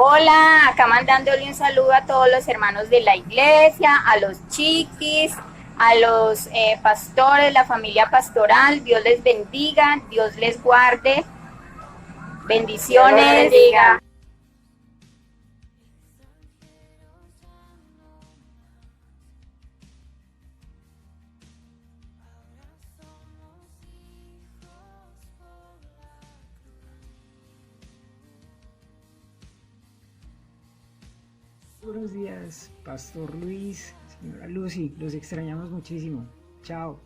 Hola, acá mandándole un saludo a todos los hermanos de la iglesia, a los chiquis, a los pastores, la familia pastoral. Dios les bendiga, Dios les guarde. Dios los Bendiciones. bendiga. Buenos días, Pastor Luis, señora Lucy, los extrañamos muchísimo. Chao.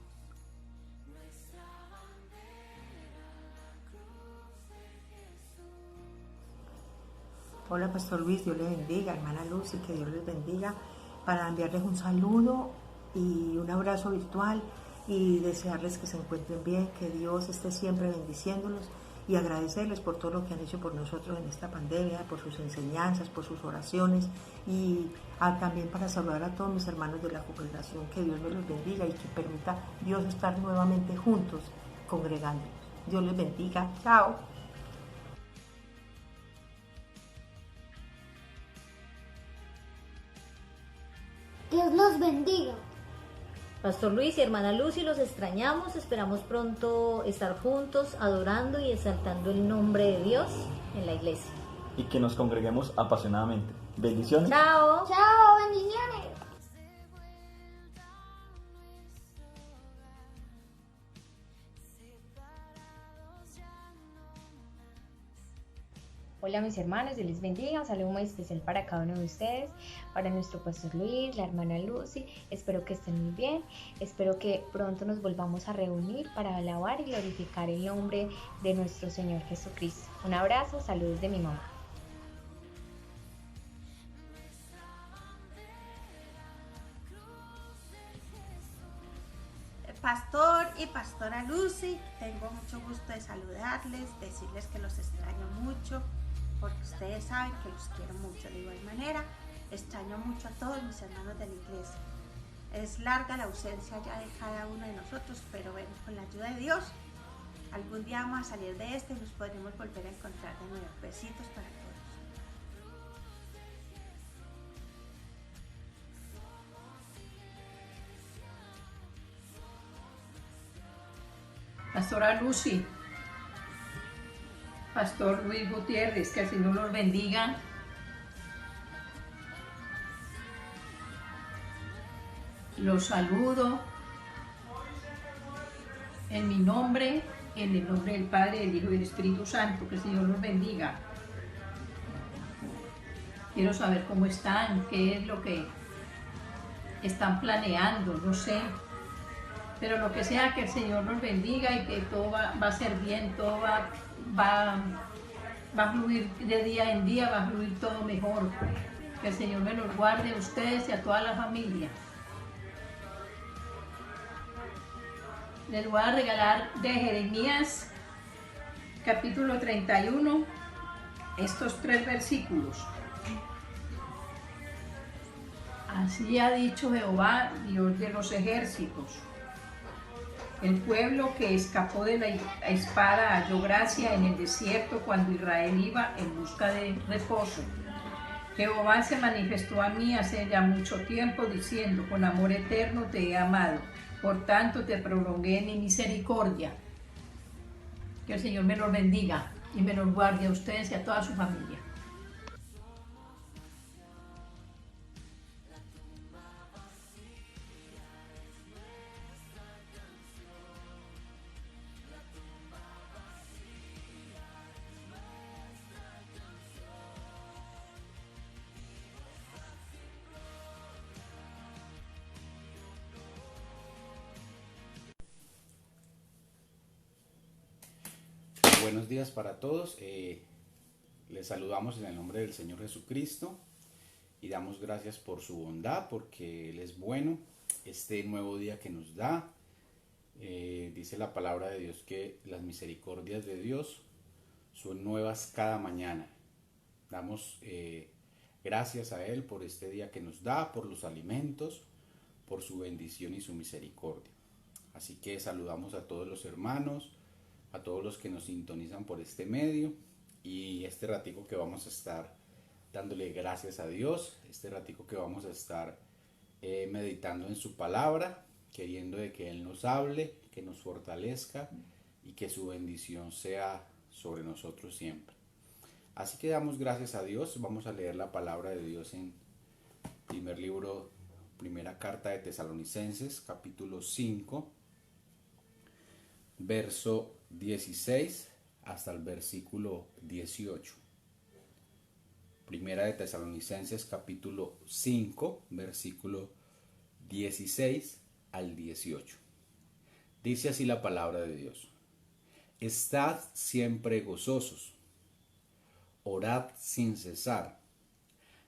Hola, Pastor Luis, Dios les bendiga, hermana Lucy, que Dios les bendiga, para enviarles un saludo y un abrazo virtual y desearles que se encuentren bien, que Dios esté siempre bendiciéndolos y agradecerles por todo lo que han hecho por nosotros en esta pandemia, por sus enseñanzas, por sus oraciones y también para saludar a todos mis hermanos de la congregación, que Dios me los bendiga y que permita Dios estar nuevamente juntos congregándonos. Dios les bendiga, chao. Dios los bendiga. Pastor Luis y hermana Lucy, los extrañamos, esperamos pronto estar juntos, adorando y exaltando el nombre de Dios en la iglesia. Y que nos congreguemos apasionadamente. Bendiciones. Chao. Chao, bendiciones. Hola mis hermanos, Dios les bendiga, un saludo muy especial para cada uno de ustedes, para nuestro pastor Luis, la hermana Lucy, espero que estén muy bien, espero que pronto nos volvamos a reunir para alabar y glorificar el nombre de nuestro Señor Jesucristo. Un abrazo, saludos de mi mamá. Pastor y pastora Lucy, tengo mucho gusto de saludarles, decirles que los extraño mucho, porque ustedes saben que los quiero mucho. De igual manera, extraño mucho a todos mis hermanos de la iglesia. Es larga la ausencia ya de cada uno de nosotros, pero bueno, con la ayuda de Dios, algún día vamos a salir de este y nos podremos volver a encontrar de nuevo. Besitos para todos. Pastora Lucy, Pastor Luis Gutiérrez, que el Señor los bendiga. Los saludo en mi nombre, en el nombre del Padre, del Hijo y del Espíritu Santo, que el Señor los bendiga. Quiero saber cómo están, qué es lo que están planeando, no sé. Pero lo que sea, que el Señor nos bendiga y que todo va a ser bien, todo va a fluir de día en día, va a fluir todo mejor. Que el Señor me los guarde a ustedes y a toda la familia. Les voy a regalar de Jeremías, capítulo 31, estos 3 versículos. Así ha dicho Jehová, Dios de los ejércitos. El pueblo que escapó de la espada halló gracia en el desierto cuando Israel iba en busca de reposo. Jehová se manifestó a mí hace ya mucho tiempo diciendo, con amor eterno te he amado, por tanto te prolongué en mi misericordia. Que el Señor me los bendiga y me los guarde a ustedes y a toda su familia. Buenos días para todos. Les saludamos en el nombre del Señor Jesucristo y damos gracias por su bondad, porque Él es bueno. Este nuevo día que nos da, dice la palabra de Dios que las misericordias de Dios son nuevas cada mañana. Damos gracias a Él por este día que nos da, por los alimentos, por su bendición y su misericordia. Así que saludamos a todos los hermanos, a todos los que nos sintonizan por este medio, y este ratico que vamos a estar dándole gracias a Dios, este ratico que vamos a estar meditando en su palabra, queriendo de que Él nos hable, que nos fortalezca y que su bendición sea sobre nosotros siempre. Así que damos gracias a Dios. Vamos a leer la palabra de Dios en primera carta de Tesalonicenses, capítulo 5, verso 16 hasta el versículo 18. Primera de Tesalonicenses, capítulo 5, versículo 16 al 18. Dice así la palabra de Dios: Estad siempre gozosos, orad sin cesar,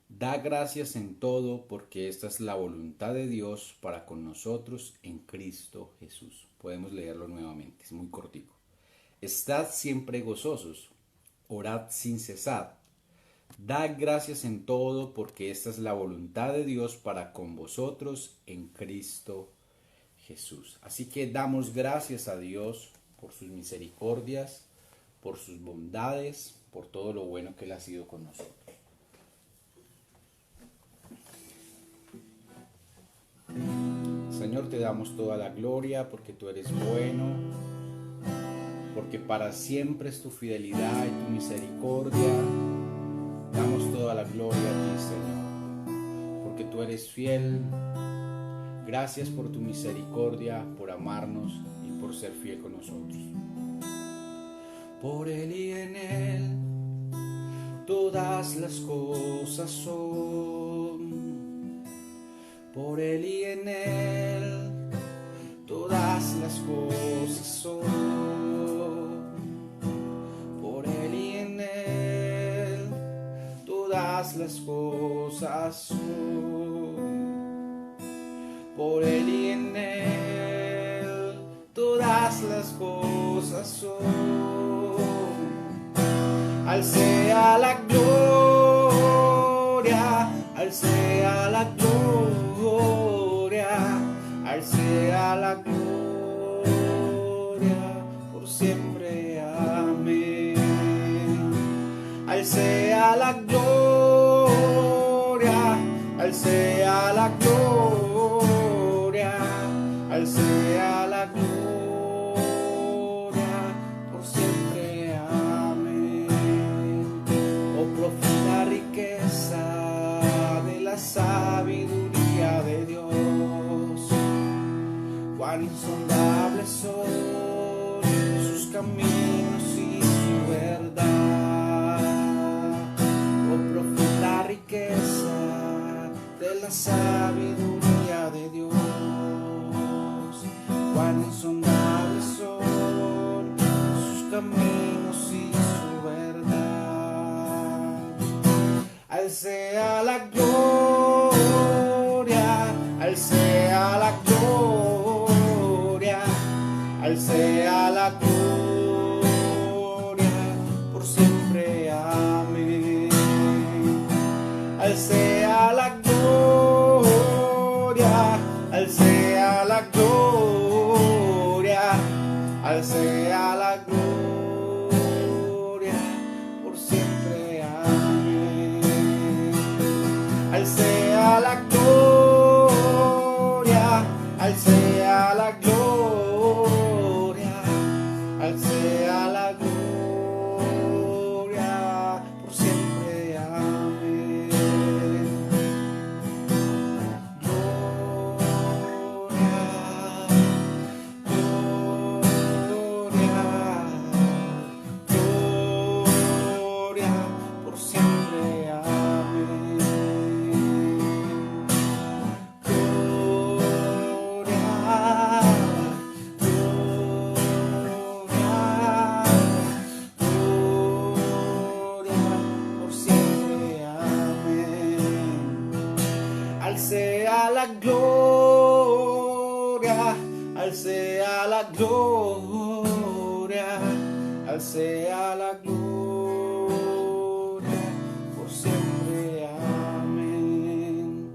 da gracias en todo, porque esta es la voluntad de Dios para con nosotros en Cristo Jesús. Podemos leerlo nuevamente, es muy cortico. Estad siempre gozosos, orad sin cesar, da gracias en todo, porque esta es la voluntad de Dios para con vosotros en Cristo Jesús. Así que damos gracias a Dios por sus misericordias, por sus bondades, por todo lo bueno que Él ha sido con nosotros. Señor, te damos toda la gloria porque tú eres bueno, porque para siempre es tu fidelidad y tu misericordia. Damos toda la gloria a ti, Señor, porque tú eres fiel. Gracias por tu misericordia, por amarnos y por ser fiel con nosotros. Por Él y en Él todas las cosas son. Por Él y en Él todas las cosas son. Por Él y en Él todas las cosas son. Por Él y en Él todas las cosas son. Al sea la gloria, al sea la gloria, al sea la gloria, por siempre, amén. Al sea la gloria, al sea la gloria, al sea la gloria, por siempre, amén. Oh profunda riqueza de la sabiduría de Dios, cuán insondables son sus caminos y su verdad. Oh profunda riqueza de la sabiduría de Dios, cuán insondables son sus caminos y su verdad. Al sea la gloria, al sea la gloria, al sea la gloria, por siempre, amén. Al sea la gloria, al sea la gloria, al sea la gloria, por siempre, amén. Al sea la gloria, al sea la gloria, al sea la gloria, por siempre, amén. Gloria, por siempre, amén. Al sea la gloria, al sea la gloria, al sea la gloria, por siempre, amén.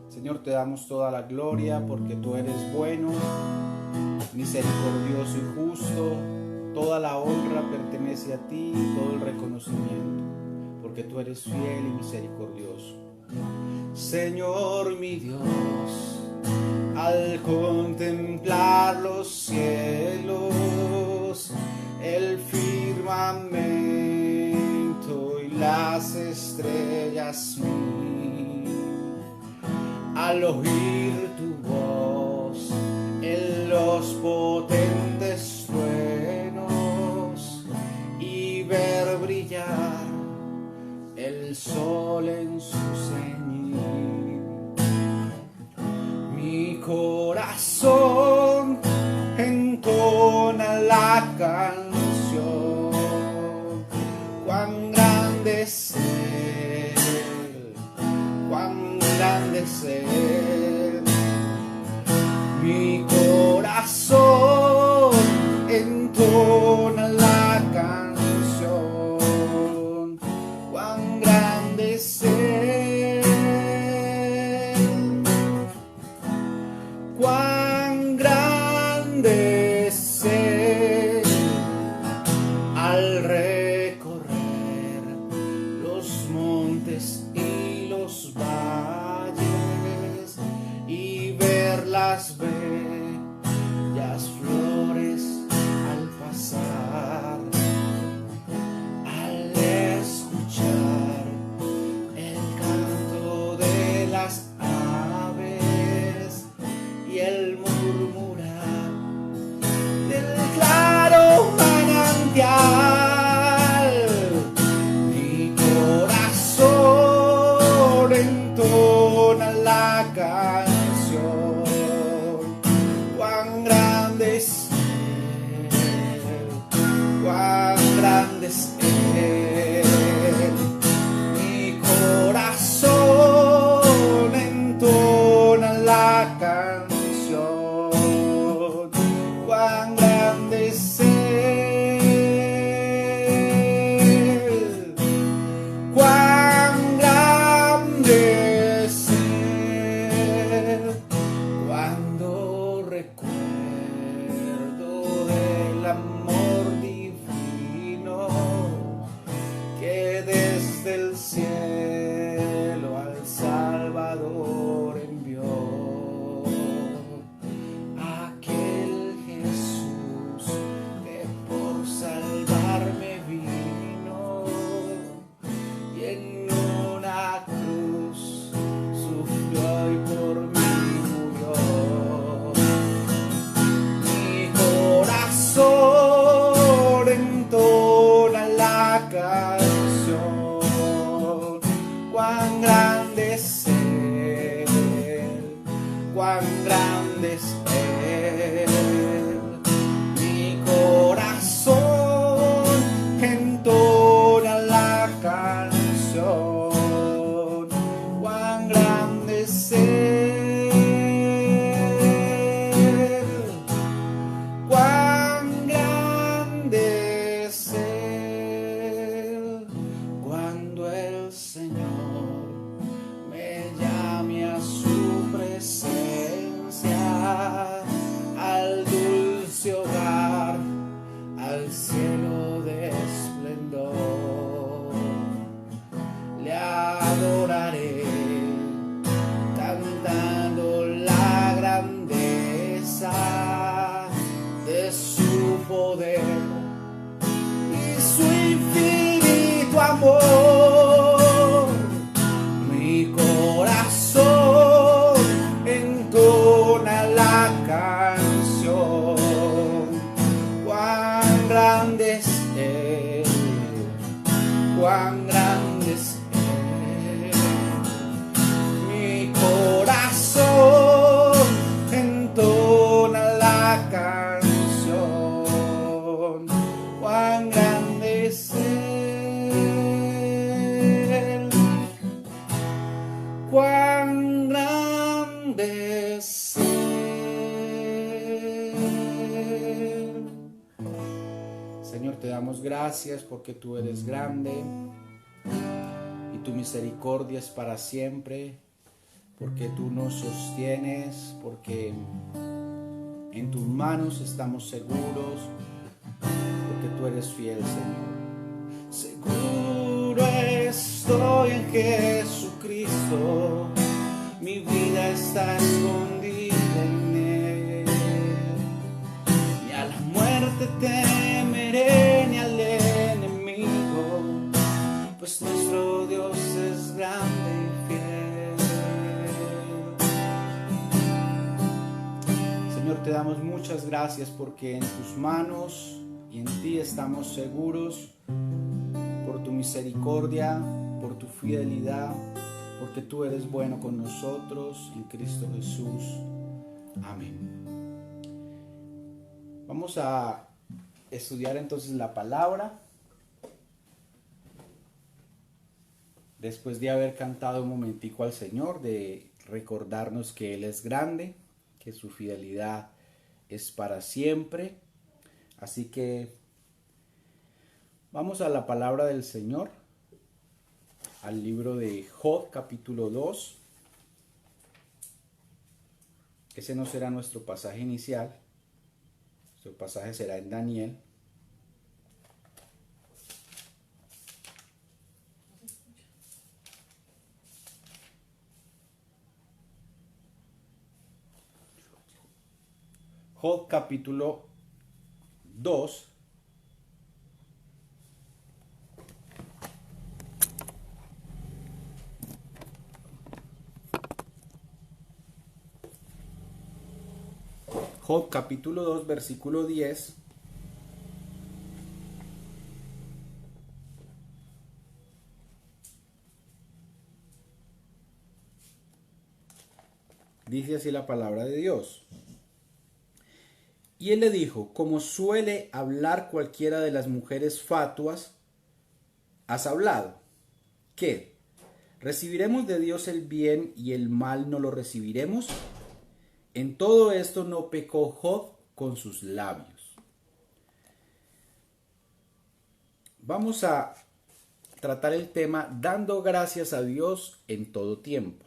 Señor, te damos toda la gloria porque tú eres bueno, misericordioso y justo. Toda la honra pertenece a ti, todo el reconocimiento, porque porque tú eres fiel y misericordioso. Señor mi Dios, al contemplar los cielos, el firmamento y las estrellas, al oír tu voz en los potentes truenos y ver brillar el sol en su ceñir, mi corazón entona la canción. Cuán grande es Él, cuán grande es Él. Mi corazón entona la canción. Cuán grande es Él, cuán grande es Él. Al recorrer los montes y los valles y ver las bellas flores al pasar, al escuchar el canto de las aves y el murmurar del claro manantial, mi corazón entona la canción. Cuán grande es Él, cuán grande es Él. Mi corazón entona la canción. Cuán grande es Él, cuán grande es Él. Cuando recuerdo del amor divino que desde el cielo al Salvador envió, aquel Jesús que por salvarme vino y en una cruz sufrió y por mí murió. Mi corazón entona la canción. Cuán grande es Él, cuán grande es Él. Mi corazón entona la canción. Cuán grande es Él, cuán grande es Él. Cuando el Señor me llame a su presencia, al dulce hogar, al cielo de esplendor, le adoraré cantando la grandeza de su poder y su infinito amor. Mi corazón entona la canción. Cuán grande es Él, cuán grande es Él. Mi corazón entona la canción. Cuán grande es Él, cuán grande es Él. Señor, te damos gracias porque tú eres grande y tu misericordia es para siempre, porque tú nos sostienes, porque en tus manos estamos seguros, porque tú eres fiel, Señor. Seguro es estoy en Jesucristo, mi vida está escondida en Él. Ni a la muerte temeré, ni al enemigo, pues nuestro Dios es grande y fiel. Señor, te damos muchas gracias porque en tus manos y en ti estamos seguros, por tu misericordia, por tu fidelidad, porque tú eres bueno con nosotros en Cristo Jesús. Amén. Vamos a estudiar entonces la palabra. Después de haber cantado un momentico al Señor, de recordarnos que Él es grande, que su fidelidad es para siempre. Así que vamos a la palabra del Señor, al libro de Job, capítulo 2. Ese no será nuestro pasaje inicial, nuestro pasaje será en Daniel. Job, capítulo 2. Job capítulo 2, versículo 10. Dice así la palabra de Dios. Y él le dijo, como suele hablar cualquiera de las mujeres fatuas, has hablado. ¿Qué? ¿Recibiremos de Dios el bien y el mal no lo recibiremos? En todo esto no pecó Job con sus labios. Vamos a tratar el tema dando gracias a Dios en todo tiempo.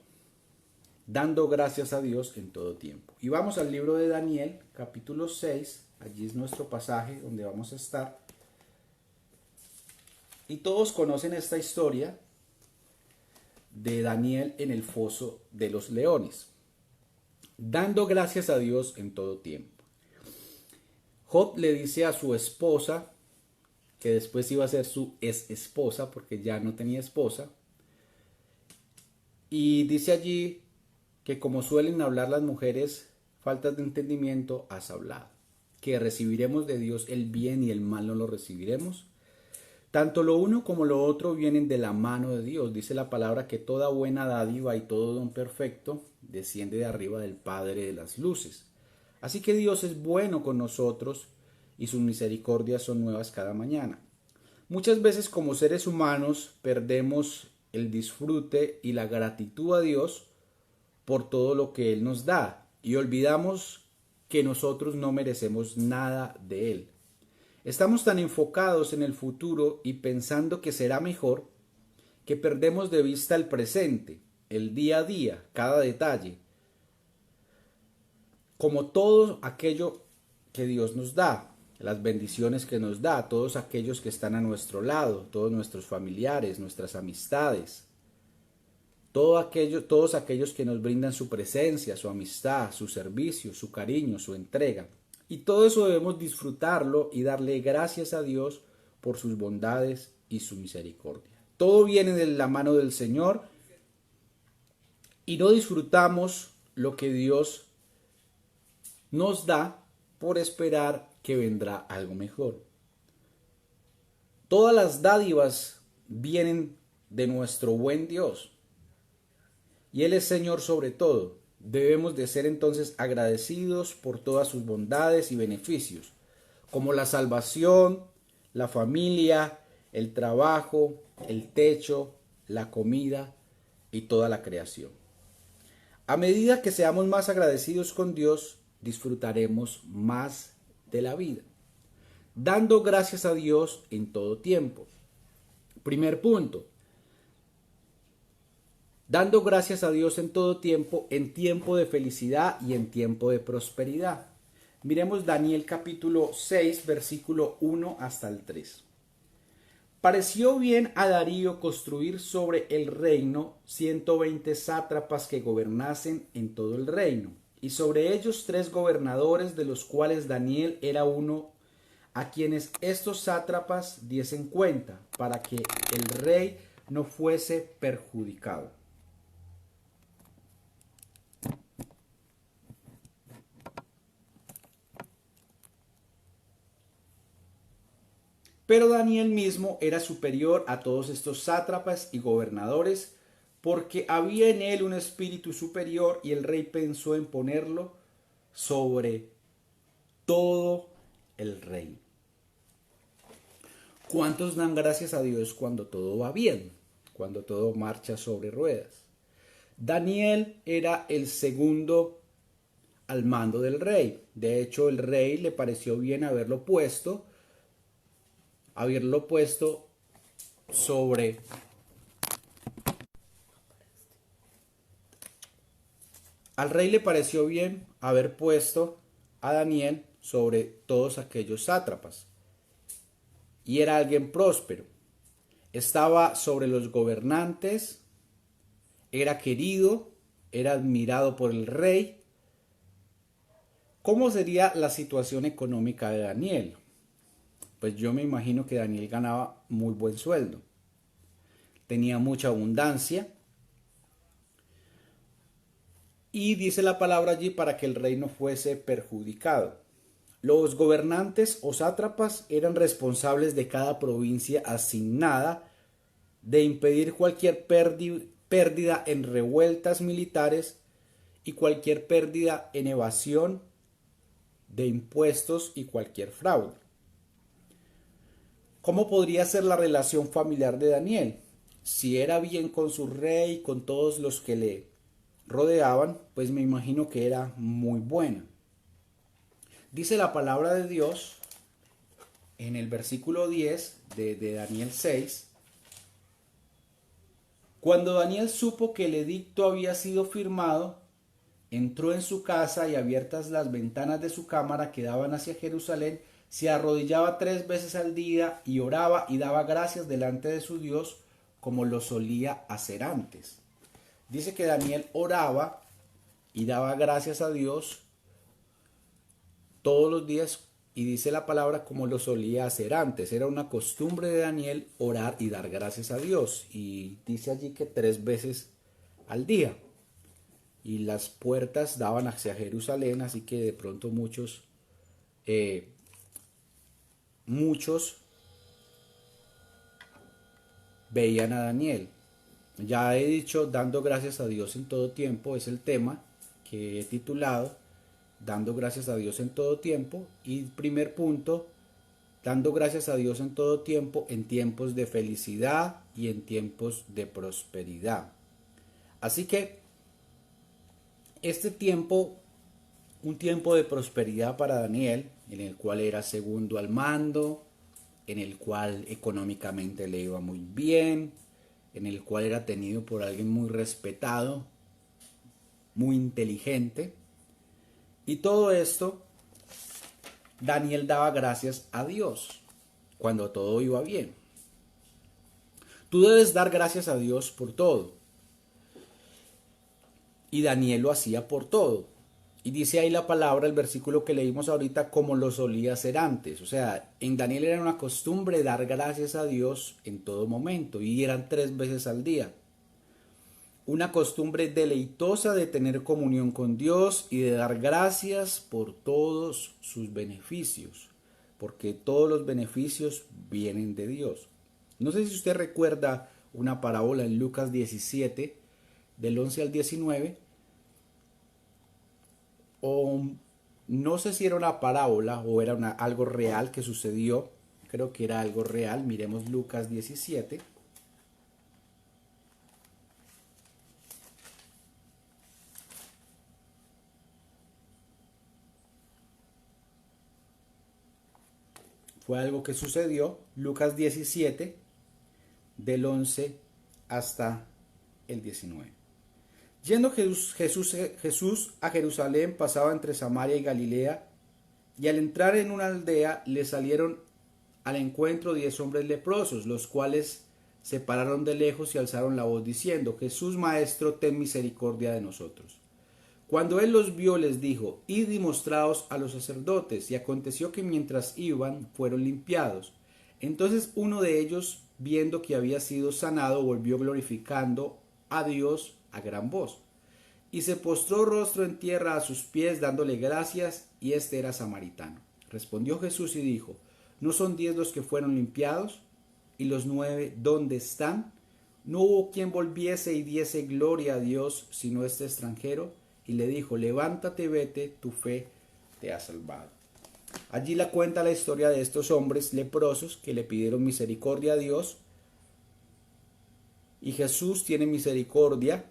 Dando gracias a Dios en todo tiempo. Y vamos al libro de Daniel, capítulo 6. Allí es nuestro pasaje donde vamos a estar. Y todos conocen esta historia de Daniel en el foso de los leones. Dando gracias a Dios en todo tiempo. Job le dice a su esposa, que después iba a ser su ex esposa porque ya no tenía esposa, y dice allí que como suelen hablar las mujeres faltas de entendimiento, has hablado. Que recibiremos de Dios el bien y el mal no lo recibiremos. Tanto lo uno como lo otro vienen de la mano de Dios. Dice la palabra que toda buena dádiva y todo don perfecto desciende de arriba del Padre de las luces. Así que Dios es bueno con nosotros y sus misericordias son nuevas cada mañana. Muchas veces como seres humanos perdemos el disfrute y la gratitud a Dios por todo lo que Él nos da y olvidamos que nosotros no merecemos nada de Él. Estamos tan enfocados en el futuro y pensando que será mejor que perdemos de vista el presente, el día a día, cada detalle, como todo aquello que Dios nos da, las bendiciones que nos da, todos aquellos que están a nuestro lado, todos nuestros familiares, nuestras amistades, todos aquellos que nos brindan su presencia, su amistad, su servicio, su cariño, su entrega. Y todo eso debemos disfrutarlo y darle gracias a Dios por sus bondades y su misericordia. Todo viene de la mano del Señor y no disfrutamos lo que Dios nos da por esperar que vendrá algo mejor. Todas las dádivas vienen de nuestro buen Dios y Él es Señor sobre todo. Debemos de ser entonces agradecidos por todas sus bondades y beneficios, como la salvación, la familia, el trabajo, el techo, la comida y toda la creación. A medida que seamos más agradecidos con Dios, disfrutaremos más de la vida, dando gracias a Dios en todo tiempo. Primer punto. Dando gracias a Dios en todo tiempo, en tiempo de felicidad y en tiempo de prosperidad. Miremos Daniel capítulo 6, versículo 1 hasta el 3. Pareció bien a Darío construir sobre el reino 120 sátrapas que gobernasen en todo el reino, y sobre ellos 3 gobernadores, de los cuales Daniel era uno, a quienes estos sátrapas diesen cuenta, para que el rey no fuese perjudicado. Pero Daniel mismo era superior a todos estos sátrapas y gobernadores, porque había en él un espíritu superior, y el rey pensó en ponerlo sobre todo el reino. ¿Cuántos dan gracias a Dios cuando todo va bien? Cuando todo marcha sobre ruedas. Daniel era el segundo al mando del rey. De hecho, el rey le pareció bien haberlo puesto sobre al rey le pareció bien haber puesto a Daniel sobre todos aquellos sátrapas, y era alguien próspero, estaba sobre los gobernantes, era querido, era admirado por el rey. ¿Cómo sería la situación económica de Daniel? Pues yo me imagino que Daniel ganaba muy buen sueldo, tenía mucha abundancia, y dice la palabra allí para que el rey no fuese perjudicado. Los gobernantes o sátrapas eran responsables de cada provincia asignada de impedir cualquier pérdida en revueltas militares y cualquier pérdida en evasión de impuestos y cualquier fraude. ¿Cómo podría ser la relación familiar de Daniel? Si era bien con su rey y con todos los que le rodeaban, pues me imagino que era muy buena. Dice la palabra de Dios en el versículo 10 de Daniel 6. Cuando Daniel supo que el edicto había sido firmado, entró en su casa, y abiertas las ventanas de su cámara que daban hacia Jerusalén, se arrodillaba 3 veces al día y oraba y daba gracias delante de su Dios, como lo solía hacer antes. Dice que Daniel oraba y daba gracias a Dios todos los días, y dice la palabra como lo solía hacer antes. Era una costumbre de Daniel orar y dar gracias a Dios, y dice allí que 3 veces al día, y las puertas daban hacia Jerusalén, así que de pronto muchos veían a Daniel. Ya he dicho, dando gracias a Dios en todo tiempo, es el tema que he titulado dando gracias a Dios en todo tiempo. Y primer punto, dando gracias a Dios en todo tiempo, en tiempos de felicidad y en tiempos de prosperidad. Así que este tiempo, un tiempo de prosperidad para Daniel, en el cual era segundo al mando, en el cual económicamente le iba muy bien, en el cual era tenido por alguien muy respetado, muy inteligente. Y todo esto, Daniel daba gracias a Dios cuando todo iba bien. Tú debes dar gracias a Dios por todo. Y Daniel lo hacía por todo. Y dice ahí la palabra, el versículo que leímos ahorita, como lo solía hacer antes. O sea, en Daniel era una costumbre dar gracias a Dios en todo momento, y eran 3 veces al día. Una costumbre deleitosa de tener comunión con Dios y de dar gracias por todos sus beneficios, porque todos los beneficios vienen de Dios. No sé si usted recuerda una parábola en Lucas 17, del 11 al 19, o no sé si era una parábola o era algo real que sucedió. Creo que era algo real. Miremos Lucas 17. Fue algo que sucedió. Lucas 17, del 11 hasta el 19. Yendo Jesús a Jerusalén, pasaba entre Samaria y Galilea, y al entrar en una aldea le salieron al encuentro 10 hombres leprosos, los cuales se pararon de lejos y alzaron la voz diciendo: Jesús, Maestro, ten misericordia de nosotros. Cuando él los vio, les dijo: Id y mostraos a los sacerdotes. Y aconteció que mientras iban, fueron limpiados. Entonces uno de ellos, viendo que había sido sanado, volvió glorificando a Dios a gran voz. Y se postró rostro en tierra a sus pies, dándole gracias, y este era samaritano. Respondió Jesús y dijo: ¿No son 10 los que fueron limpiados? ¿Y los 9 dónde están? No hubo quien volviese y diese gloria a Dios, sino este extranjero. Y le dijo: levántate, vete, tu fe te ha salvado. Allí la cuenta la historia de estos hombres leprosos que le pidieron misericordia a Dios. Y Jesús tiene misericordia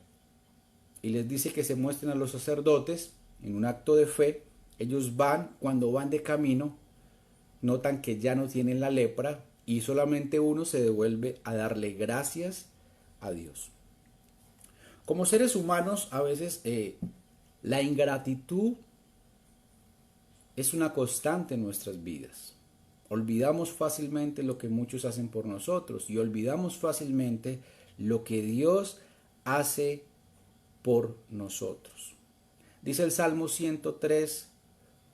y les dice que se muestren a los sacerdotes en un acto de fe. Ellos van, cuando van de camino, notan que ya no tienen la lepra y solamente uno se devuelve a darle gracias a Dios. Como seres humanos, a veces la ingratitud es una constante en nuestras vidas. Olvidamos fácilmente lo que muchos hacen por nosotros y olvidamos fácilmente lo que Dios hace por nosotros. Dice el Salmo 103,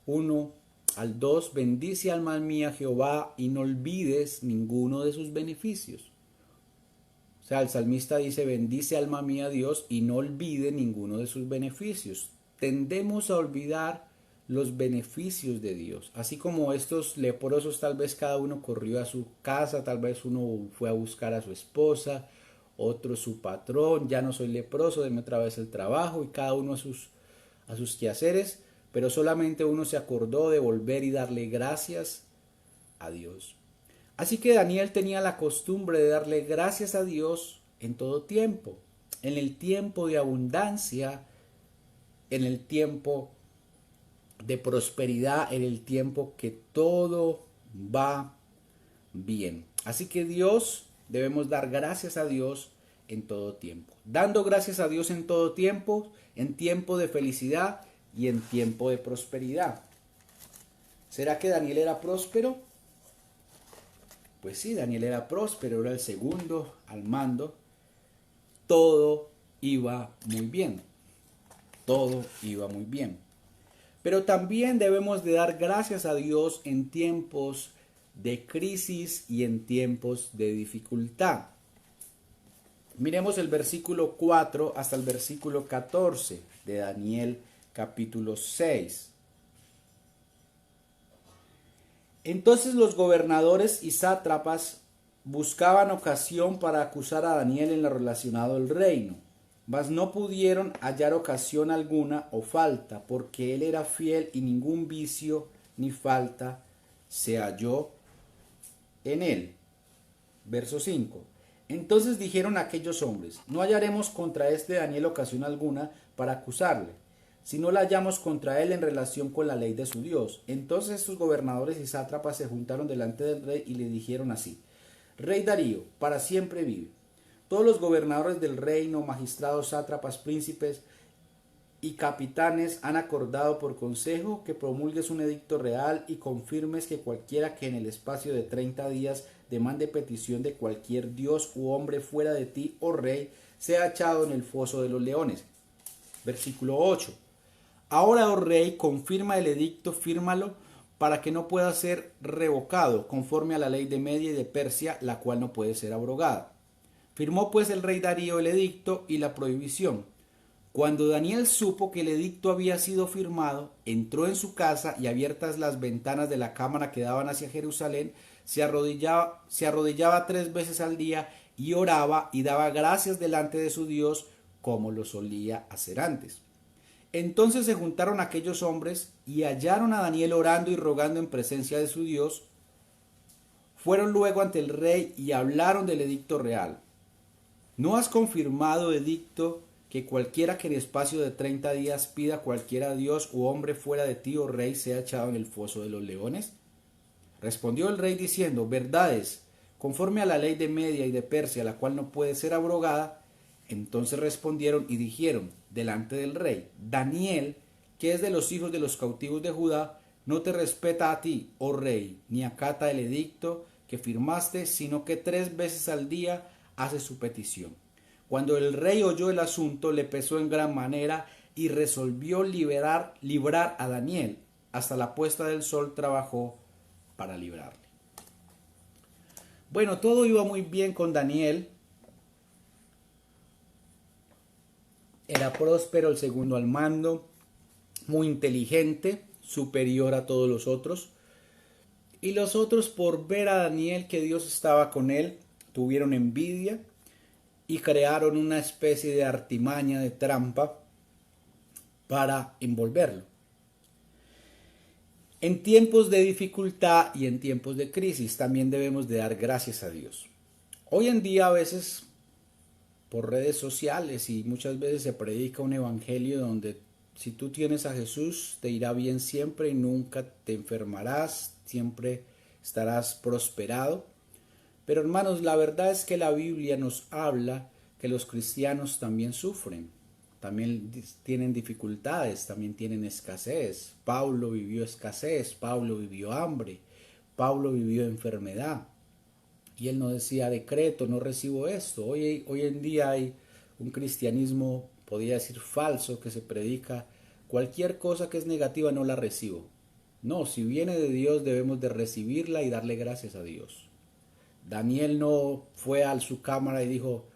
1 al 2, bendice alma mía Jehová y no olvides ninguno de sus beneficios. O sea, el salmista dice: bendice alma mía Dios y no olvide ninguno de sus beneficios. Tendemos a olvidar los beneficios de Dios. Así como estos leprosos, tal vez cada uno corrió a su casa, tal vez uno fue a buscar a su esposa, otro su patrón: ya no soy leproso, denme otra vez el trabajo, y cada uno a sus quehaceres, pero solamente uno se acordó de volver y darle gracias a Dios. Así que Daniel tenía la costumbre de darle gracias a Dios en todo tiempo, en el tiempo de abundancia, en el tiempo de prosperidad, en el tiempo que todo va bien. Así que debemos dar gracias a Dios en todo tiempo. Dando gracias a Dios en todo tiempo, en tiempo de felicidad y en tiempo de prosperidad. ¿Será que Daniel era próspero? Pues sí, Daniel era próspero, era el segundo al mando. Todo iba muy bien. Todo iba muy bien. Pero también debemos de dar gracias a Dios en tiempos de crisis y en tiempos de dificultad. Miremos el versículo 4 hasta el versículo 14 de Daniel capítulo 6. Entonces los gobernadores y sátrapas buscaban ocasión para acusar a Daniel en lo relacionado al reino, mas no pudieron hallar ocasión alguna o falta, porque él era fiel y ningún vicio ni falta se halló en él. Verso 5. Entonces dijeron aquellos hombres: no hallaremos contra este Daniel ocasión alguna para acusarle, si no la hallamos contra él en relación con la ley de su Dios. Entonces estos gobernadores y sátrapas se juntaron delante del rey y le dijeron así: Rey Darío, para siempre vive. Todos los gobernadores del reino, magistrados, sátrapas, príncipes y capitanes han acordado por consejo que promulgues un edicto real y confirmes que cualquiera que en el espacio de 30 días demande petición de cualquier dios u hombre fuera de ti, oh rey, sea echado en el foso de los leones. Versículo 8. Ahora, oh rey, confirma el edicto, fírmalo, para que no pueda ser revocado, conforme a la ley de Media y de Persia, la cual no puede ser abrogada. Firmó pues el rey Darío el edicto y la prohibición. Cuando Daniel supo que el edicto había sido firmado, entró en su casa y, abiertas las ventanas de la cámara que daban hacia Jerusalén, se arrodillaba 3 veces al día y oraba y daba gracias delante de su Dios, como lo solía hacer antes. Entonces se juntaron aquellos hombres y hallaron a Daniel orando y rogando en presencia de su Dios. Fueron luego ante el rey y hablaron del edicto real. ¿No has confirmado, edicto, que cualquiera que en espacio de 30 días pida cualquiera dios u hombre fuera de ti, oh rey, sea echado en el foso de los leones? Respondió el rey diciendo: verdades, conforme a la ley de Media y de Persia, la cual no puede ser abrogada. Entonces respondieron y dijeron delante del rey: Daniel, que es de los hijos de los cautivos de Judá, no te respeta a ti, oh rey, ni acata el edicto que firmaste, sino que 3 veces al día hace su petición. Cuando el rey oyó el asunto, le pesó en gran manera y resolvió librar a Daniel. Hasta la puesta del sol trabajó para librarle. Bueno, todo iba muy bien con Daniel. Era próspero, el segundo al mando, muy inteligente, superior a todos los otros. Y los otros, por ver a Daniel que Dios estaba con él, tuvieron envidia y crearon una especie de artimaña, de trampa, para envolverlo. En tiempos de dificultad y en tiempos de crisis también debemos de dar gracias a Dios. Hoy en día a veces por redes sociales y muchas veces se predica un evangelio donde si tú tienes a Jesús te irá bien siempre y nunca te enfermarás, siempre estarás prosperado. Pero hermanos, la verdad es que la Biblia nos habla que los cristianos también sufren, también tienen dificultades, también tienen escasez. Pablo vivió escasez, Pablo vivió hambre, Pablo vivió enfermedad. Y él no decía decreto, no recibo esto. Hoy en día hay un cristianismo, podría decir falso, que se predica cualquier cosa que es negativa no la recibo. No, si viene de Dios debemos de recibirla y darle gracias a Dios. Daniel no fue a su cámara y dijo,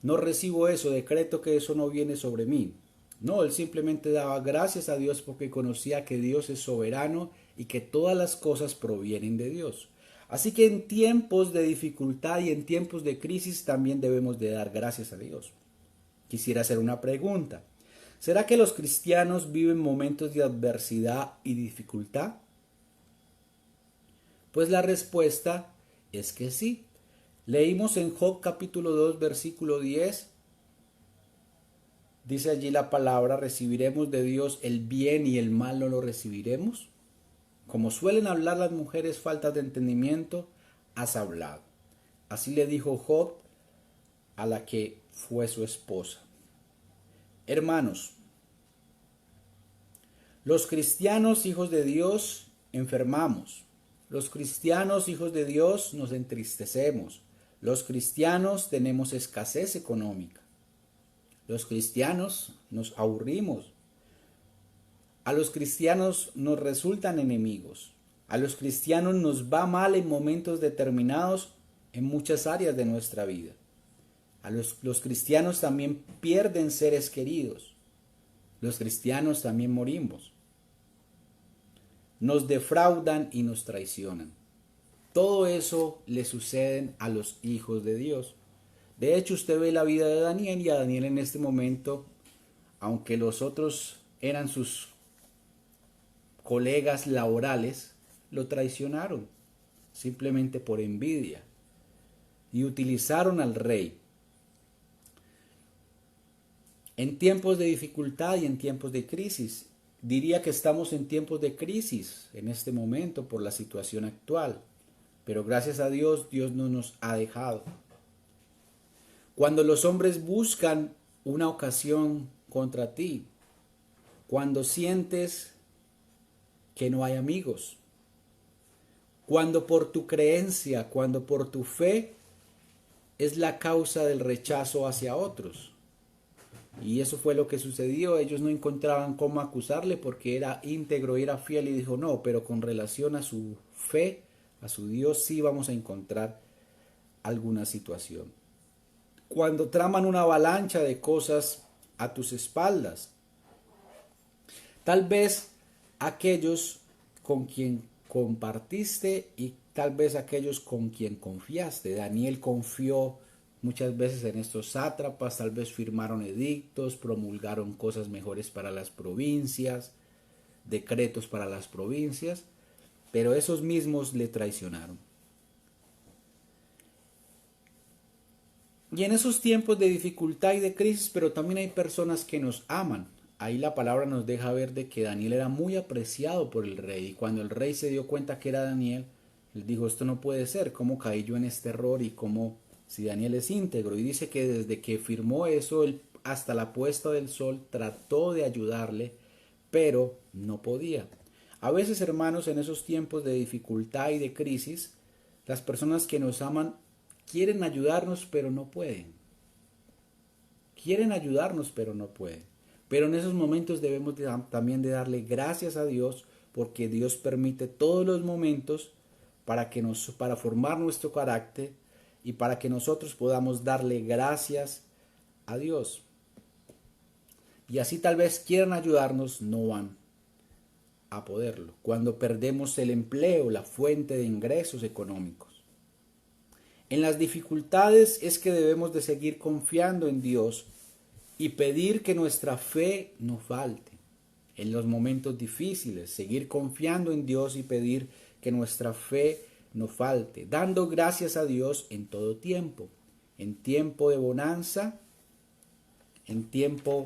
no recibo eso, decreto que eso no viene sobre mí. No, él simplemente daba gracias a Dios porque conocía que Dios es soberano y que todas las cosas provienen de Dios. Así que en tiempos de dificultad y en tiempos de crisis también debemos de dar gracias a Dios. Quisiera hacer una pregunta. ¿Será que los cristianos viven momentos de adversidad y dificultad? Pues la respuesta es que sí. Leímos en Job capítulo 2 versículo 10. Dice allí la palabra, ¿recibiremos de Dios el bien y el mal no lo recibiremos? Como suelen hablar las mujeres faltas de entendimiento, has hablado. Así le dijo Job a la que fue su esposa. Hermanos, los cristianos hijos de Dios enfermamos. Los cristianos hijos de Dios nos entristecemos. Los cristianos tenemos escasez económica. Los cristianos nos aburrimos. A los cristianos nos resultan enemigos. A los cristianos nos va mal en momentos determinados en muchas áreas de nuestra vida. Los cristianos también pierden seres queridos. Los cristianos también morimos. Nos defraudan y nos traicionan. Todo eso le sucede a los hijos de Dios. De hecho, usted ve la vida de Daniel y a Daniel en este momento, aunque los otros eran sus colegas laborales, lo traicionaron simplemente por envidia y utilizaron al rey. En tiempos de dificultad y en tiempos de crisis, diría que estamos en tiempos de crisis en este momento por la situación actual, pero gracias a Dios, Dios no nos ha dejado. Cuando los hombres buscan una ocasión contra ti, cuando sientes que no hay amigos, cuando por tu creencia, cuando por tu fe es la causa del rechazo hacia otros. Y eso fue lo que sucedió. Ellos no encontraban cómo acusarle porque era íntegro, era fiel y dijo no, pero con relación a su fe, a su Dios, sí vamos a encontrar alguna situación. Cuando traman una avalancha de cosas a tus espaldas, tal vez aquellos con quien compartiste y tal vez aquellos con quien confiaste. Daniel confió muchas veces en estos sátrapas, tal vez firmaron edictos, promulgaron cosas mejores para las provincias, decretos para las provincias, pero esos mismos le traicionaron. Y en esos tiempos de dificultad y de crisis, pero también hay personas que nos aman. Ahí la palabra nos deja ver de que Daniel era muy apreciado por el rey. Y cuando el rey se dio cuenta que era Daniel, él dijo, esto no puede ser, ¿cómo caí yo en este error? Y cómo, si Daniel es íntegro. Y dice que desde que firmó eso, él hasta la puesta del sol trató de ayudarle, pero no podía. A veces, hermanos, en esos tiempos de dificultad y de crisis, las personas que nos aman quieren ayudarnos, pero no pueden. Quieren ayudarnos, pero no pueden. Pero en esos momentos debemos también de darle gracias a Dios, porque Dios permite todos los momentos para formar nuestro carácter y para que nosotros podamos darle gracias a Dios. Y así tal vez quieran ayudarnos, no van a poderlo. Cuando perdemos el empleo, la fuente de ingresos económicos. En las dificultades es que debemos de seguir confiando en Dios y pedir que nuestra fe no falte. En los momentos difíciles, seguir confiando en Dios y pedir que nuestra fe no falte, dando gracias a Dios en todo tiempo, en tiempo de bonanza, en tiempo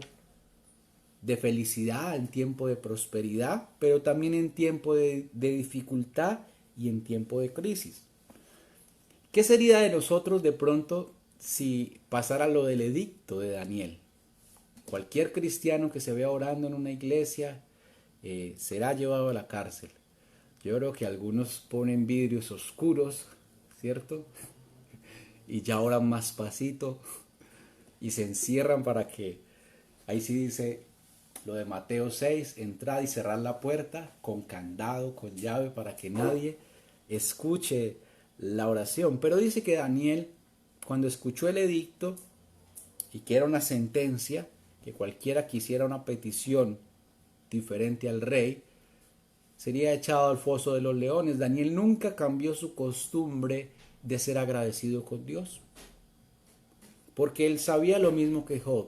de felicidad, en tiempo de prosperidad, pero también en tiempo de dificultad y en tiempo de crisis. ¿Qué sería de nosotros de pronto si pasara lo del edicto de Daniel? Cualquier cristiano que se vea orando en una iglesia será llevado a la cárcel. Yo creo que algunos ponen vidrios oscuros, ¿cierto? Y ya oran más pasito y se encierran para que, ahí sí dice lo de Mateo 6, entrar y cerrar la puerta con candado, con llave, para que nadie escuche la oración. Pero dice que Daniel, cuando escuchó el edicto y que era una sentencia, que cualquiera que hiciera una petición diferente al rey, sería echado al foso de los leones. Daniel nunca cambió su costumbre de ser agradecido con Dios, porque él sabía lo mismo que Job.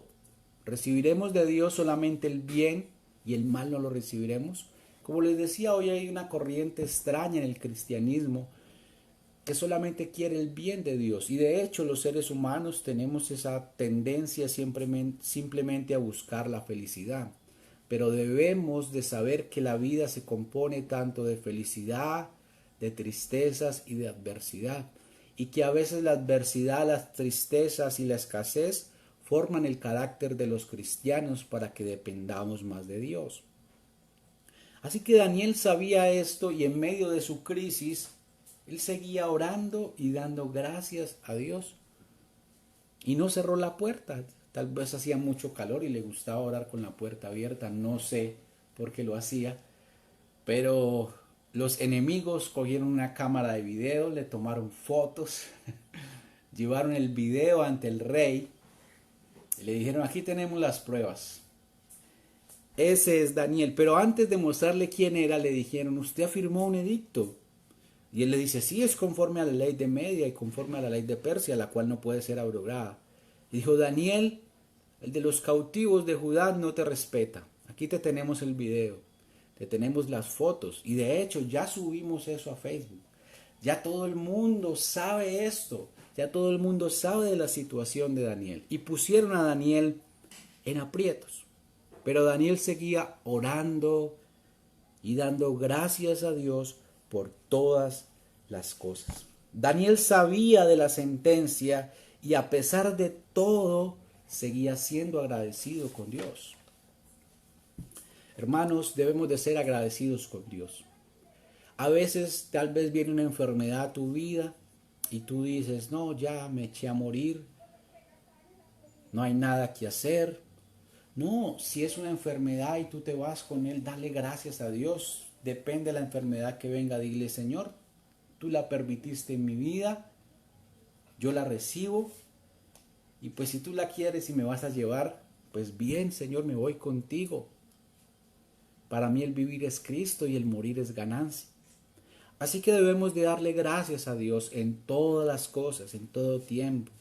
¿Recibiremos de Dios solamente el bien y el mal no lo recibiremos? Como les decía, hoy hay una corriente extraña en el cristianismo que solamente quiere el bien de Dios. Y de hecho los seres humanos tenemos esa tendencia simplemente a buscar la felicidad. Pero debemos de saber que la vida se compone tanto de felicidad, de tristezas y de adversidad. Y que a veces la adversidad, las tristezas y la escasez forman el carácter de los cristianos para que dependamos más de Dios. Así que Daniel sabía esto y en medio de su crisis, él seguía orando y dando gracias a Dios. Y no cerró la puerta. Tal vez hacía mucho calor y le gustaba orar con la puerta abierta. No sé por qué lo hacía. Pero los enemigos cogieron una cámara de video, le tomaron fotos, llevaron el video ante el rey y le dijeron: aquí tenemos las pruebas. Ese es Daniel. Pero antes de mostrarle quién era, le dijeron: usted afirmó un edicto. Y él le dice: sí, es conforme a la ley de Media y conforme a la ley de Persia, la cual no puede ser abrogada. Y dijo: Daniel, el de los cautivos de Judá no te respeta. Aquí te tenemos el video, te tenemos las fotos. Y de hecho ya subimos eso a Facebook. Ya todo el mundo sabe esto. Ya todo el mundo sabe de la situación de Daniel. Y pusieron a Daniel en aprietos. Pero Daniel seguía orando y dando gracias a Dios por todas las cosas. Daniel sabía de la sentencia y a pesar de todo seguía siendo agradecido con Dios. Hermanos, debemos de ser agradecidos con Dios. A veces tal vez viene una enfermedad a tu vida y tú dices: no, ya me eché a morir, no hay nada que hacer. No, si es una enfermedad y tú te vas con él, dale gracias a Dios. Depende de la enfermedad que venga, dile: Señor, tú la permitiste en mi vida, yo la recibo, y pues si tú la quieres y me vas a llevar, pues bien, Señor, me voy contigo. Para mí el vivir es Cristo y el morir es ganancia. Así que debemos de darle gracias a Dios en todas las cosas, en todo tiempo.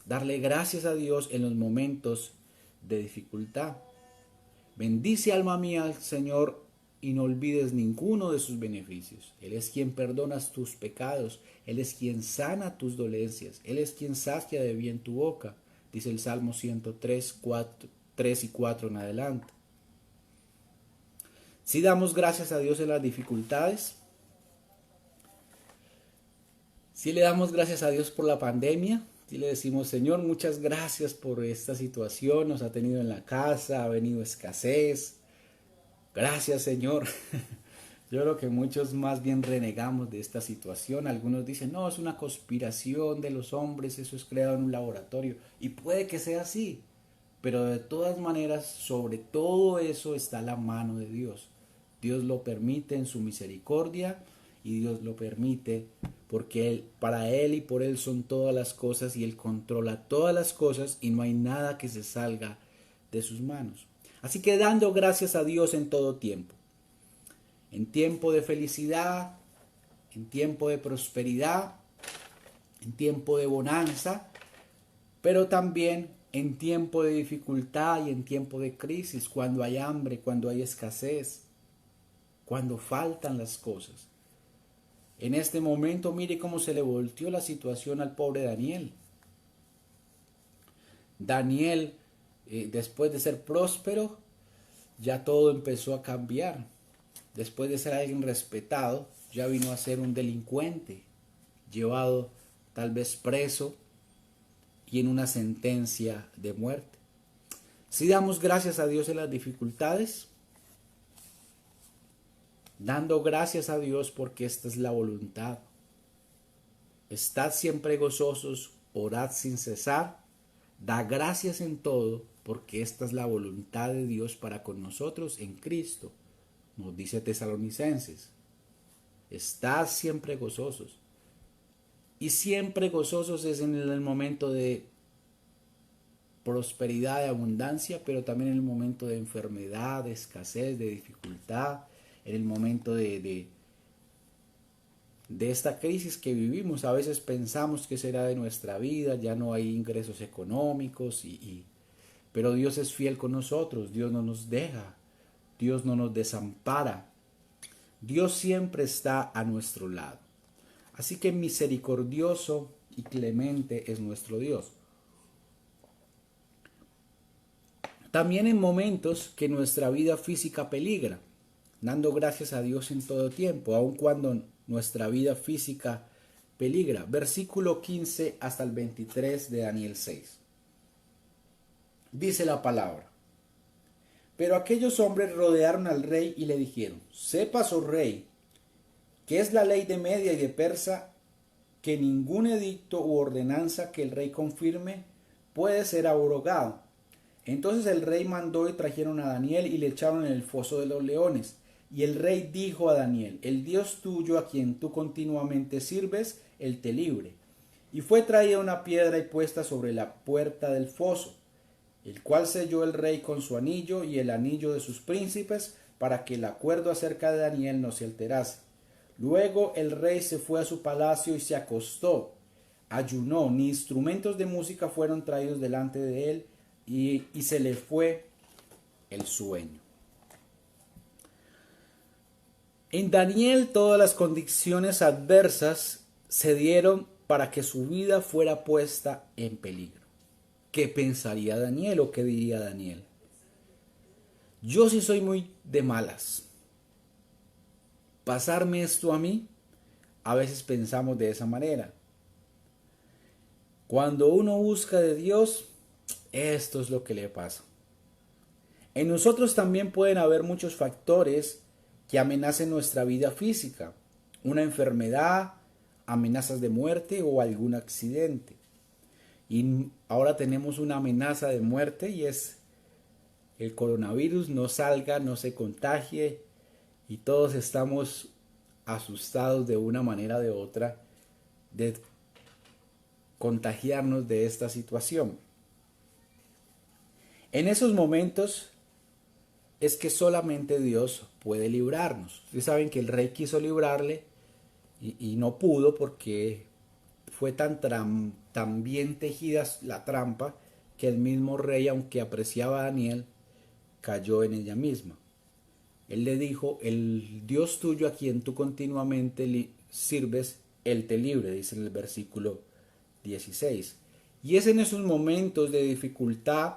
Darle gracias a Dios en los momentos de dificultad. Bendice, alma mía, al Señor y no olvides ninguno de sus beneficios. Él es quien perdona tus pecados, Él es quien sana tus dolencias, Él es quien sacia de bien tu boca, dice el Salmo 103, 3 y 4 en adelante. Si damos gracias a Dios en las dificultades, si le damos gracias a Dios por la pandemia, si le decimos: Señor, muchas gracias por esta situación, nos ha tenido en la casa, ha venido escasez, Gracias, Señor. Yo creo que muchos más bien renegamos de esta situación. Algunos dicen, no, es una conspiración de los hombres, eso es creado en un laboratorio. Y puede que sea así, pero de todas maneras, sobre todo eso está la mano de Dios. Dios lo permite en su misericordia y Dios lo permite porque para Él y por Él son todas las cosas y Él controla todas las cosas y no hay nada que se salga de sus manos. Así que dando gracias a Dios en todo tiempo. En tiempo de felicidad, en tiempo de prosperidad, en tiempo de bonanza, pero también en tiempo de dificultad y en tiempo de crisis, cuando hay hambre, cuando hay escasez, cuando faltan las cosas. En este momento mire cómo se le volteó la situación al pobre Daniel. Daniel, después de ser próspero, ya todo empezó a cambiar. Después de ser alguien respetado, ya vino a ser un delincuente, llevado tal vez preso y en una sentencia de muerte. Si damos gracias a Dios en las dificultades, dando gracias a Dios porque esta es la voluntad. Estad siempre gozosos, orad sin cesar, da gracias en todo porque esta es la voluntad de Dios para con nosotros en Cristo. Nos dice Tesalonicenses, estad siempre gozosos. Y siempre gozosos es en el momento de prosperidad, de abundancia, pero también en el momento de enfermedad, de escasez, de dificultad, en el momento de esta crisis que vivimos. A veces pensamos que será de nuestra vida, ya no hay ingresos económicos, pero Dios es fiel con nosotros, Dios no nos deja. Dios no nos desampara. Dios siempre está a nuestro lado. Así que misericordioso y clemente es nuestro Dios. También en momentos que nuestra vida física peligra, dando gracias a Dios en todo tiempo, aun cuando nuestra vida física peligra. Versículo 15 hasta el 23 de Daniel 6. Dice la palabra. Pero aquellos hombres rodearon al rey y le dijeron, sepas, oh rey, que es la ley de Media y de Persa, que ningún edicto u ordenanza que el rey confirme puede ser abrogado. Entonces el rey mandó y trajeron a Daniel y le echaron en el foso de los leones. Y el rey dijo a Daniel, el Dios tuyo a quien tú continuamente sirves, él te libre. Y fue traída una piedra y puesta sobre la puerta del foso, el cual selló el rey con su anillo y el anillo de sus príncipes, para que el acuerdo acerca de Daniel no se alterase. Luego el rey se fue a su palacio y se acostó, ayunó, ni instrumentos de música fueron traídos delante de él, y se le fue el sueño. En Daniel todas las condiciones adversas se dieron para que su vida fuera puesta en peligro. ¿Qué pensaría Daniel o qué diría Daniel? Yo sí soy muy de malas. Pasarme esto a mí, a veces pensamos de esa manera. Cuando uno busca de Dios, esto es lo que le pasa. En nosotros también pueden haber muchos factores que amenacen nuestra vida física. Una enfermedad, amenazas de muerte o algún accidente. Y ahora tenemos una amenaza de muerte y es el coronavirus no salga, no se contagie y todos estamos asustados de una manera o de otra de contagiarnos de esta situación. En esos momentos es que solamente Dios puede librarnos. Ustedes saben que el rey quiso librarle y no pudo porque fue tan bien tejida la trampa que el mismo rey, aunque apreciaba a Daniel, cayó en ella misma. Él le dijo, el Dios tuyo a quien tú continuamente sirves, él te libre, dice en el versículo 16. Y es en esos momentos de dificultad,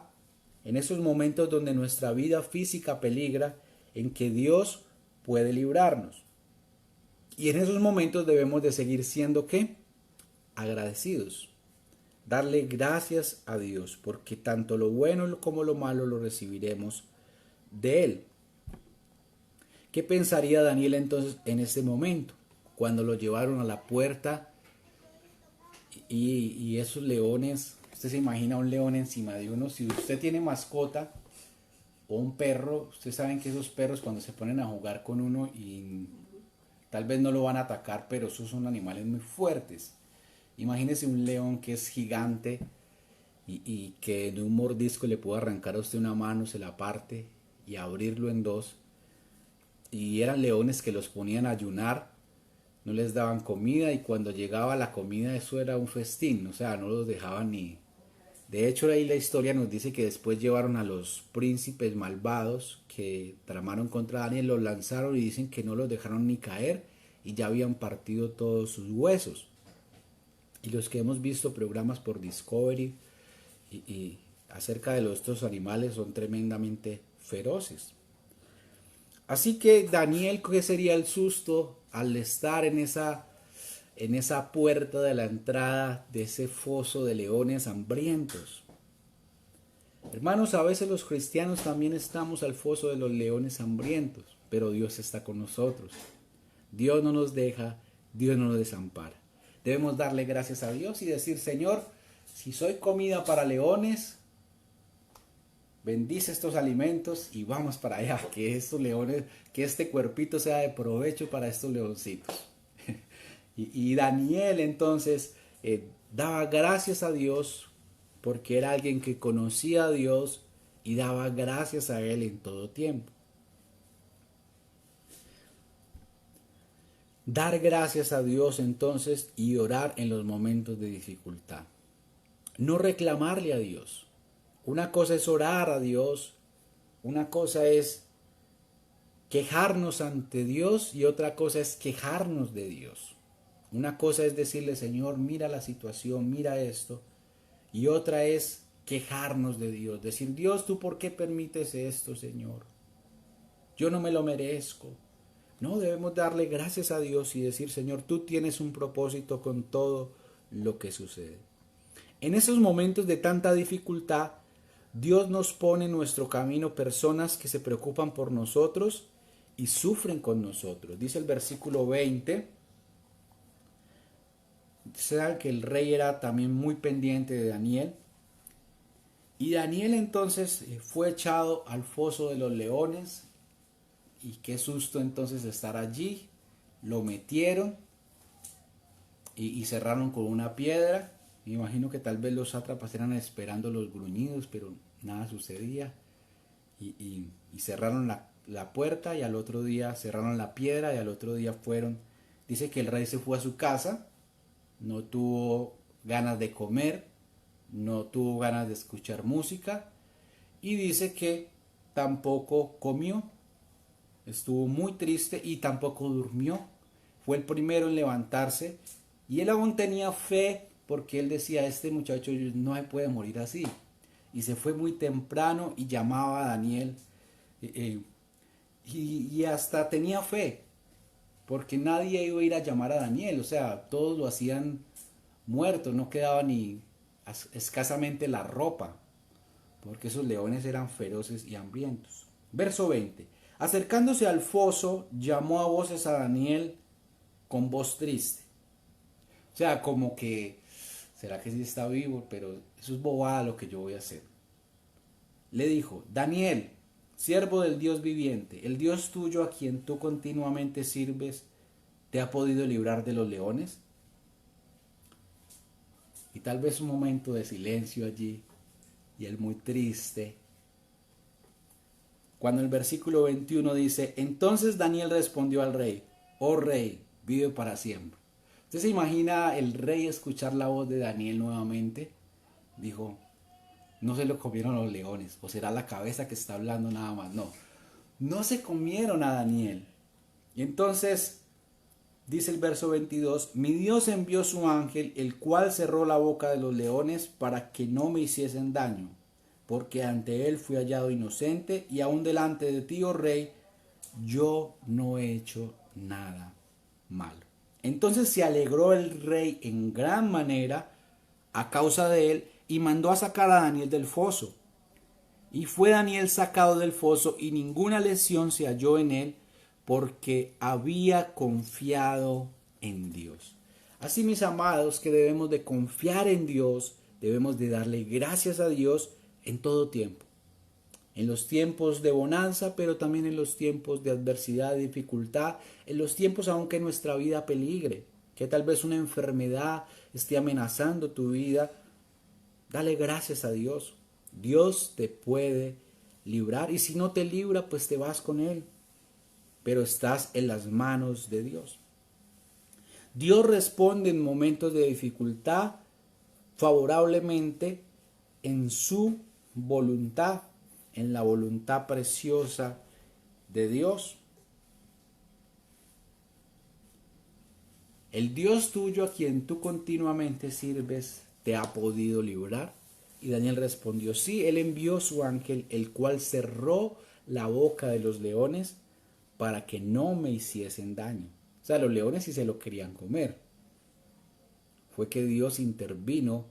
en esos momentos donde nuestra vida física peligra, en que Dios puede librarnos. Y en esos momentos debemos de seguir siendo ¿qué? Agradecidos. Darle gracias a Dios, porque tanto lo bueno como lo malo lo recibiremos de Él. ¿Qué pensaría Daniel entonces en ese momento? Cuando lo llevaron a la puerta y esos leones, usted se imagina un león encima de uno. Si usted tiene mascota o un perro, ustedes saben que esos perros cuando se ponen a jugar con uno y tal vez no lo van a atacar, pero esos son animales muy fuertes. Imagínese un león que es gigante y que de un mordisco le puede arrancar a usted una mano, se la parte y abrirlo en dos. Y eran leones que los ponían a ayunar, no les daban comida y cuando llegaba la comida eso era un festín, o sea, no los dejaban ni... De hecho ahí la historia nos dice que después llevaron a los príncipes malvados que tramaron contra Daniel, los lanzaron y dicen que no los dejaron ni caer y ya habían partido todos sus huesos. Y los que hemos visto programas por Discovery y acerca de estos animales son tremendamente feroces. Así que Daniel, ¿qué sería el susto al estar en esa puerta de la entrada de ese foso de leones hambrientos? Hermanos, a veces los cristianos también estamos al foso de los leones hambrientos, pero Dios está con nosotros. Dios no nos deja, Dios no nos desampara. Debemos darle gracias a Dios y decir, Señor, si soy comida para leones, bendice estos alimentos y vamos para allá, que estos leones, que este cuerpito sea de provecho para estos leoncitos. y Daniel entonces daba gracias a Dios porque era alguien que conocía a Dios y daba gracias a Él en todo tiempo. Dar gracias a Dios entonces y orar en los momentos de dificultad. No reclamarle a Dios. Una cosa es orar a Dios, una cosa es quejarnos ante Dios y otra cosa es quejarnos de Dios. Una cosa es decirle, Señor, mira la situación, mira esto. Y otra es quejarnos de Dios, decir, Dios, ¿tú por qué permites esto, Señor? Yo no me lo merezco. No, debemos darle gracias a Dios y decir, Señor, tú tienes un propósito con todo lo que sucede. En esos momentos de tanta dificultad, Dios nos pone en nuestro camino personas que se preocupan por nosotros y sufren con nosotros. Dice el versículo 20, saben que el rey era también muy pendiente de Daniel. Y Daniel entonces fue echado al foso de los leones. Y qué susto entonces estar allí. Lo metieron y cerraron con una piedra. Me imagino que tal vez los sátrapas eran esperando los gruñidos, pero nada sucedía. Y cerraron la puerta y al otro día cerraron la piedra y al otro día fueron. Dice que el rey se fue a su casa, no tuvo ganas de comer, no tuvo ganas de escuchar música y dice que tampoco comió. Estuvo muy triste y tampoco durmió. Fue el primero en levantarse y él aún tenía fe porque él decía, este muchacho no se puede morir así. Y se fue muy temprano y llamaba a Daniel y hasta tenía fe porque nadie iba a ir a llamar a Daniel. O sea, todos lo hacían muerto, no quedaba ni escasamente la ropa porque esos leones eran feroces y hambrientos. Verso 20. Acercándose al foso, llamó a voces a Daniel con voz triste. O sea, como que, ¿será que sí está vivo? Pero eso es bobada lo que yo voy a hacer. Le dijo, Daniel, siervo del Dios viviente, el Dios tuyo a quien tú continuamente sirves, ¿te ha podido librar de los leones? Y tal vez un momento de silencio allí, y él muy triste. Cuando el versículo 21 dice, entonces Daniel respondió al rey, oh rey, vive para siempre. ¿Usted se imagina el rey escuchar la voz de Daniel nuevamente? Dijo, no se lo comieron los leones, o será la cabeza que está hablando nada más. No se comieron a Daniel. Y entonces, dice el verso 22, mi Dios envió su ángel, el cual cerró la boca de los leones para que no me hiciesen daño. Porque ante él fui hallado inocente y aún delante de ti, oh rey, yo no he hecho nada malo. Entonces se alegró el rey en gran manera a causa de él y mandó a sacar a Daniel del foso. Y fue Daniel sacado del foso y ninguna lesión se halló en él, porque había confiado en Dios. Así, mis amados, que debemos de confiar en Dios, debemos de darle gracias a Dios en todo tiempo. En los tiempos de bonanza, pero también en los tiempos de adversidad, de dificultad, en los tiempos aunque nuestra vida peligre, que tal vez una enfermedad esté amenazando tu vida, dale gracias a Dios. Dios te puede librar, y si no te libra, pues te vas con Él, pero estás en las manos de Dios. Dios responde en momentos de dificultad favorablemente en su voluntad, en la voluntad preciosa de Dios. El Dios tuyo a quien tú continuamente sirves te ha podido librar. Y Daniel respondió, sí, él envió su ángel, el cual cerró la boca de los leones para que no me hiciesen daño. O sea, los leones sí se lo querían comer. Fue que Dios intervino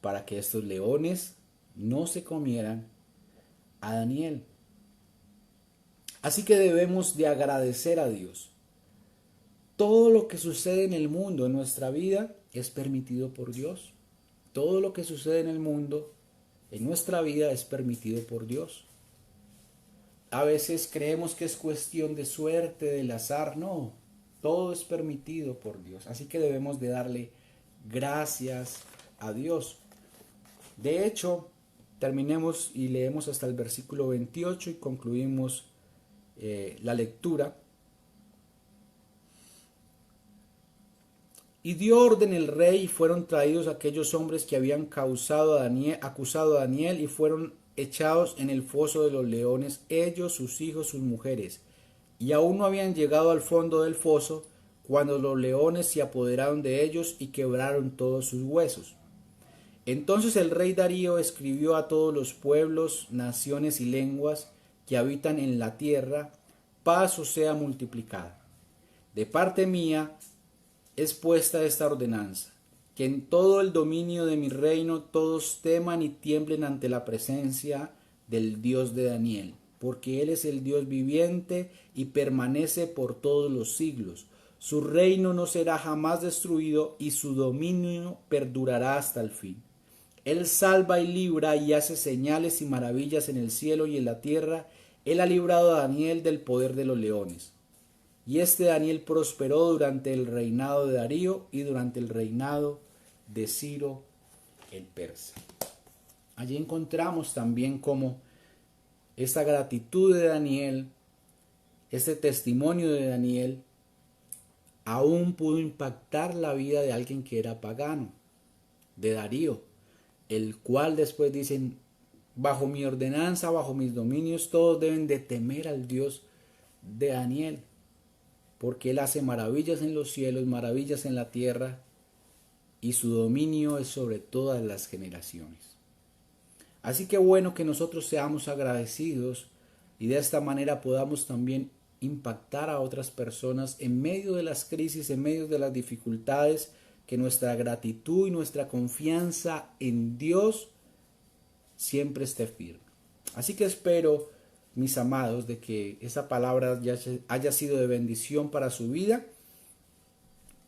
para que estos leones no se comieran a Daniel. Así que debemos de agradecer a Dios. Todo lo que sucede en el mundo, en nuestra vida, es permitido por Dios. Todo lo que sucede en el mundo, en nuestra vida, es permitido por Dios. A veces creemos que es cuestión de suerte, del azar. No, todo es permitido por Dios. Así que debemos de darle gracias a Dios. De hecho, terminemos y leemos hasta el versículo 28 y concluimos la lectura. Y dio orden el rey, y fueron traídos aquellos hombres que habían acusado a Daniel, y fueron echados en el foso de los leones, ellos, sus hijos, sus mujeres. Y aún no habían llegado al fondo del foso, cuando los leones se apoderaron de ellos y quebraron todos sus huesos. Entonces el rey Darío escribió a todos los pueblos, naciones y lenguas que habitan en la tierra, paz os sea multiplicada. De parte mía es puesta esta ordenanza, que en todo el dominio de mi reino todos teman y tiemblen ante la presencia del Dios de Daniel, porque Él es el Dios viviente y permanece por todos los siglos. Su reino no será jamás destruido y su dominio perdurará hasta el fin. Él salva y libra y hace señales y maravillas en el cielo y en la tierra. Él ha librado a Daniel del poder de los leones. Y este Daniel prosperó durante el reinado de Darío y durante el reinado de Ciro el persa. Allí encontramos también cómo esta gratitud de Daniel, este testimonio de Daniel, aún pudo impactar la vida de alguien que era pagano, de Darío, el cual después dicen, bajo mi ordenanza, bajo mis dominios, todos deben de temer al Dios de Daniel, porque Él hace maravillas en los cielos, maravillas en la tierra, y su dominio es sobre todas las generaciones. Así que bueno que nosotros seamos agradecidos y de esta manera podamos también impactar a otras personas en medio de las crisis, en medio de las dificultades, que nuestra gratitud y nuestra confianza en Dios siempre esté firme. Así que espero, mis amados, de que esa palabra ya haya sido de bendición para su vida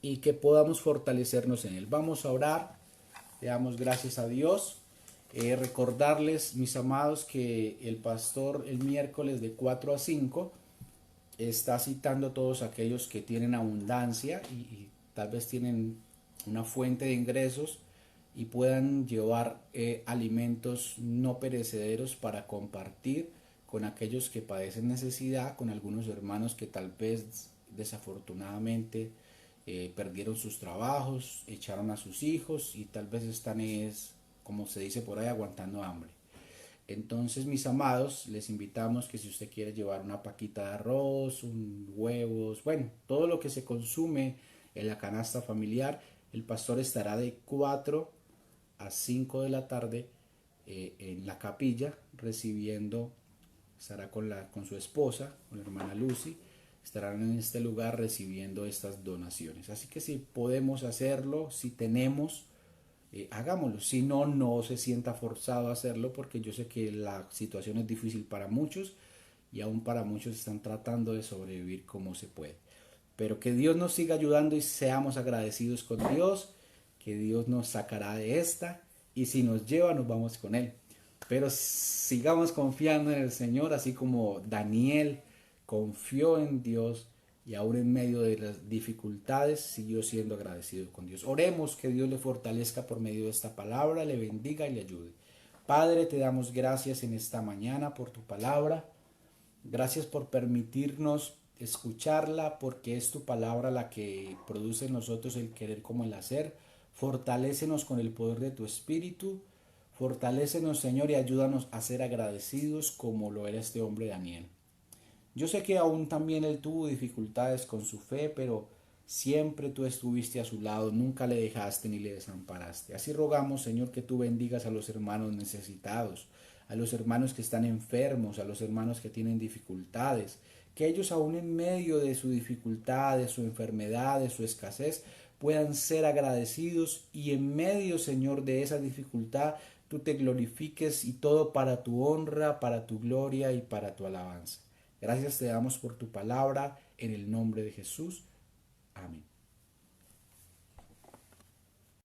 y que podamos fortalecernos en Él. Vamos a orar, le damos gracias a Dios. Recordarles, mis amados, que el pastor el miércoles de 4 a 5 está citando a todos aquellos que tienen abundancia y tal vez tienen una fuente de ingresos y puedan llevar alimentos no perecederos para compartir con aquellos que padecen necesidad, con algunos hermanos que tal vez desafortunadamente perdieron sus trabajos, echaron a sus hijos y tal vez están, como se dice por ahí, aguantando hambre. Entonces, mis amados, les invitamos que si usted quiere llevar una paquita de arroz, huevos, bueno, todo lo que se consume en la canasta familiar, el pastor estará de 4 a 5 de la tarde en la capilla recibiendo, estará con su esposa, con la hermana Lucy, estarán en este lugar recibiendo estas donaciones. Así que si podemos hacerlo, si tenemos, hagámoslo. Si no, no se sienta forzado a hacerlo, porque yo sé que la situación es difícil para muchos y aún para muchos están tratando de sobrevivir como se puede. Pero que Dios nos siga ayudando y seamos agradecidos con Dios, que Dios nos sacará de esta y si nos lleva nos vamos con Él. Pero sigamos confiando en el Señor, así como Daniel confió en Dios y aún en medio de las dificultades siguió siendo agradecido con Dios. Oremos que Dios le fortalezca por medio de esta palabra, le bendiga y le ayude. Padre, te damos gracias en esta mañana por tu palabra. Gracias por permitirnos escucharla, porque es tu palabra la que produce en nosotros el querer como el hacer. Fortalécenos con el poder de tu Espíritu. Fortalécenos, Señor, y ayúdanos a ser agradecidos como lo era este hombre Daniel. Yo sé que aún también él tuvo dificultades con su fe, pero siempre tú estuviste a su lado, nunca le dejaste ni le desamparaste. Así rogamos, Señor, que tú bendigas a los hermanos necesitados, a los hermanos que están enfermos, a los hermanos que tienen dificultades, que ellos aún en medio de su dificultad, de su enfermedad, de su escasez, puedan ser agradecidos y en medio, Señor, de esa dificultad, tú te glorifiques y todo para tu honra, para tu gloria y para tu alabanza. Gracias te damos por tu palabra, en el nombre de Jesús. Amén.